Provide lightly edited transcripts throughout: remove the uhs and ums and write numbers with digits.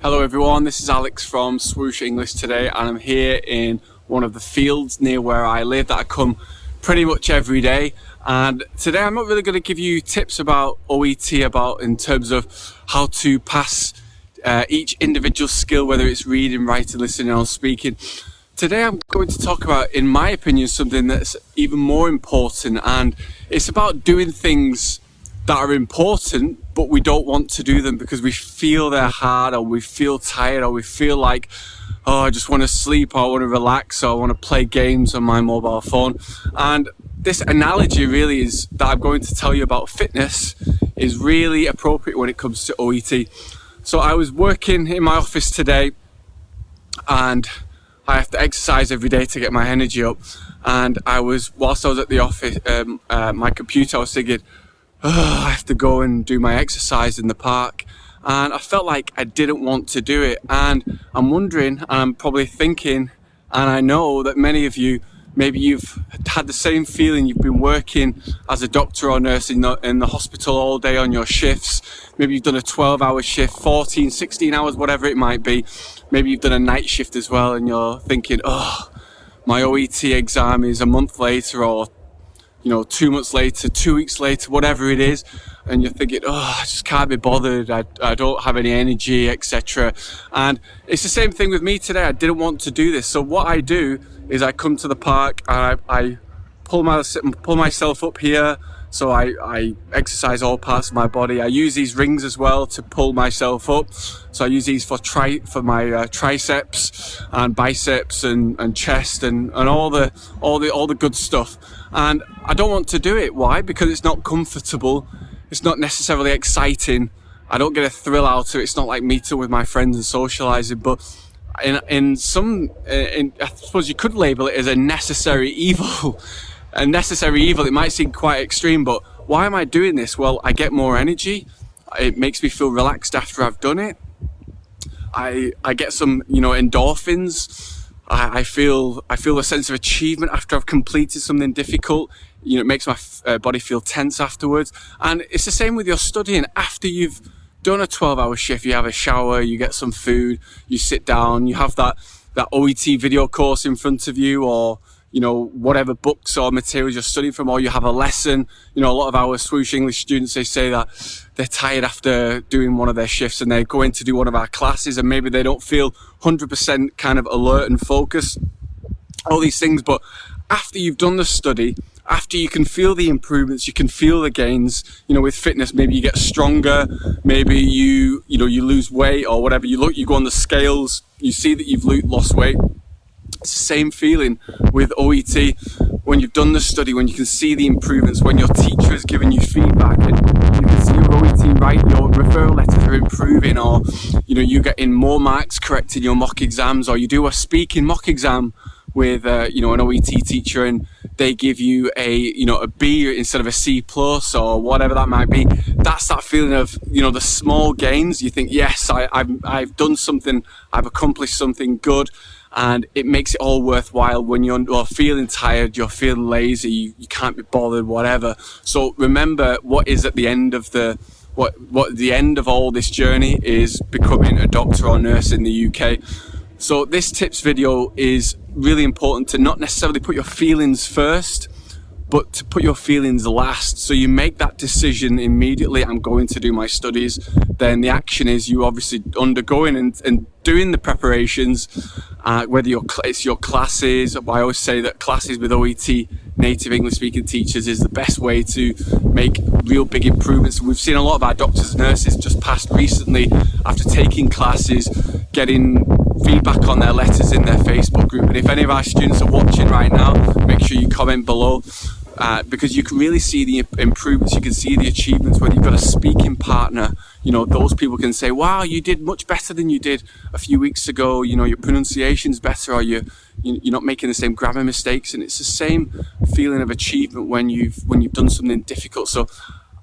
Hello everyone, this is Alex from Swoosh English today, and I'm here in one of the fields near where I live that I come pretty much every day. And today I'm not really going to give you tips about OET in terms of how to pass each individual skill, whether it's reading, writing, listening or speaking. Today I'm going to talk about, in my opinion, something that's even more important, and it's about doing things that are important, but we don't want to do them because we feel they're hard, or we feel tired, or we feel like, oh, I just want to sleep, or I want to relax, or I want to play games on my mobile phone. And this analogy really is that I'm going to tell you about fitness is really appropriate when it comes to OET. So I was working in my office today, and I have to exercise every day to get my energy up. And whilst I was at the office, my computer, I was thinking, oh, I have to go and do my exercise in the park, and I felt like I didn't want to do it. And I'm wondering, and I'm probably thinking, and I know that many of you, maybe you've had the same feeling. You've been working as a doctor or nurse in the hospital all day on your shifts. Maybe you've done a 12-hour shift, 14, 16 hours, whatever it might be. Maybe you've done a night shift as well, and you're thinking, oh, my OET exam is a month later, or 2 months later, 2 weeks later, whatever it is, and you're thinking, oh, I just can't be bothered, I don't have any energy, etc. And it's the same thing with me today. I didn't want to do this. So what I do is I come to the park and I pull myself up here. So I exercise all parts of my body. I use these rings as well to pull myself up. So I use these for my triceps and biceps and chest and all the good stuff. And I don't want to do it. Why? Because it's not comfortable. It's not necessarily exciting. I don't get a thrill out of it. It's not like meeting with my friends and socializing. But I suppose you could label it as a necessary evil. A necessary evil. It might seem quite extreme, but why am I doing this? Well, I get more energy. It makes me feel relaxed after I've done it. I get some, endorphins. I feel a sense of achievement after I've completed something difficult. It makes my body feel tense afterwards. And it's the same with your studying. After you've done a 12-hour shift, you have a shower, you get some food, you sit down, you have that OET video course in front of you, or whatever books or materials you're studying from, or you have a lesson. A lot of our Swoosh English students, they say that they're tired after doing one of their shifts and they go in to do one of our classes, and maybe they don't feel 100% kind of alert and focused, all these things. But after you've done the study, after you can feel the improvements, you can feel the gains, with fitness, maybe you get stronger, maybe you lose weight or whatever, you go on the scales, you see that you've lost weight. It's the same feeling with OET when you've done the study, when you can see the improvements, when your teacher has given you feedback and you can see your OET, right, your referral letters are improving, or you get in more marks correct in your mock exams, or you do a speaking mock exam with an OET teacher and they give you a B instead of a C plus or whatever that might be. That's that feeling of the small gains. You think, yes, I've done something, I've accomplished something good. And it makes it all worthwhile when you're feeling tired, you're feeling lazy, you can't be bothered, whatever. So remember, what is at the end of what the end of all this journey is becoming a doctor or nurse in the UK. So this tips video is really important to not necessarily put your feelings first, but to put your feelings last. So you make that decision immediately, I'm going to do my studies. Then the action is you obviously undergoing and doing the preparations, whether it's your classes. I always say that classes with OET native English speaking teachers is the best way to make real big improvements. We've seen a lot of our doctors and nurses just passed recently after taking classes, getting feedback on their letters in their Facebook group. And if any of our students are watching right now, make sure you comment below. Because you can really see the improvements, you can see the achievements. When you've got a speaking partner, those people can say, wow, you did much better than you did a few weeks ago, your pronunciation's better, or you're not making the same grammar mistakes. And it's the same feeling of achievement when you've done something difficult. So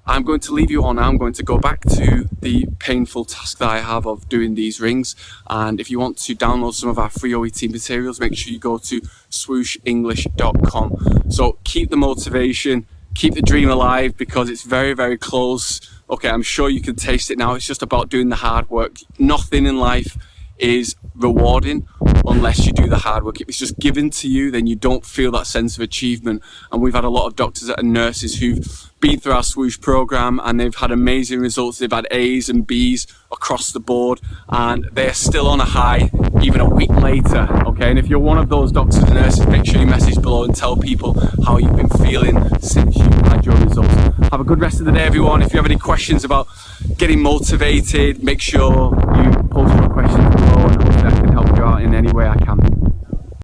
I'm going to leave you on. I'm going to go back to the painful task that I have of doing these rings. And if you want to download some of our free OET materials, make sure you go to swooshenglish.com. So keep the motivation, keep the dream alive, because it's very, very close. Okay, I'm sure you can taste it now. It's just about doing the hard work. Nothing in life is rewarding unless you do the hard work. If it's just given to you, then you don't feel that sense of achievement. And we've had a lot of doctors and nurses who've been through our swoosh program and they've had amazing results. They've had A's and B's across the board, and they're still on a high even a week later. Okay, and if you're one of those doctors and nurses, make sure you message below and tell people how you've been feeling since you've had your results. Have a good rest of the day, everyone. If you have any questions about getting motivated, make sure you post your questions below, and hopefully I can help you out in any way I can.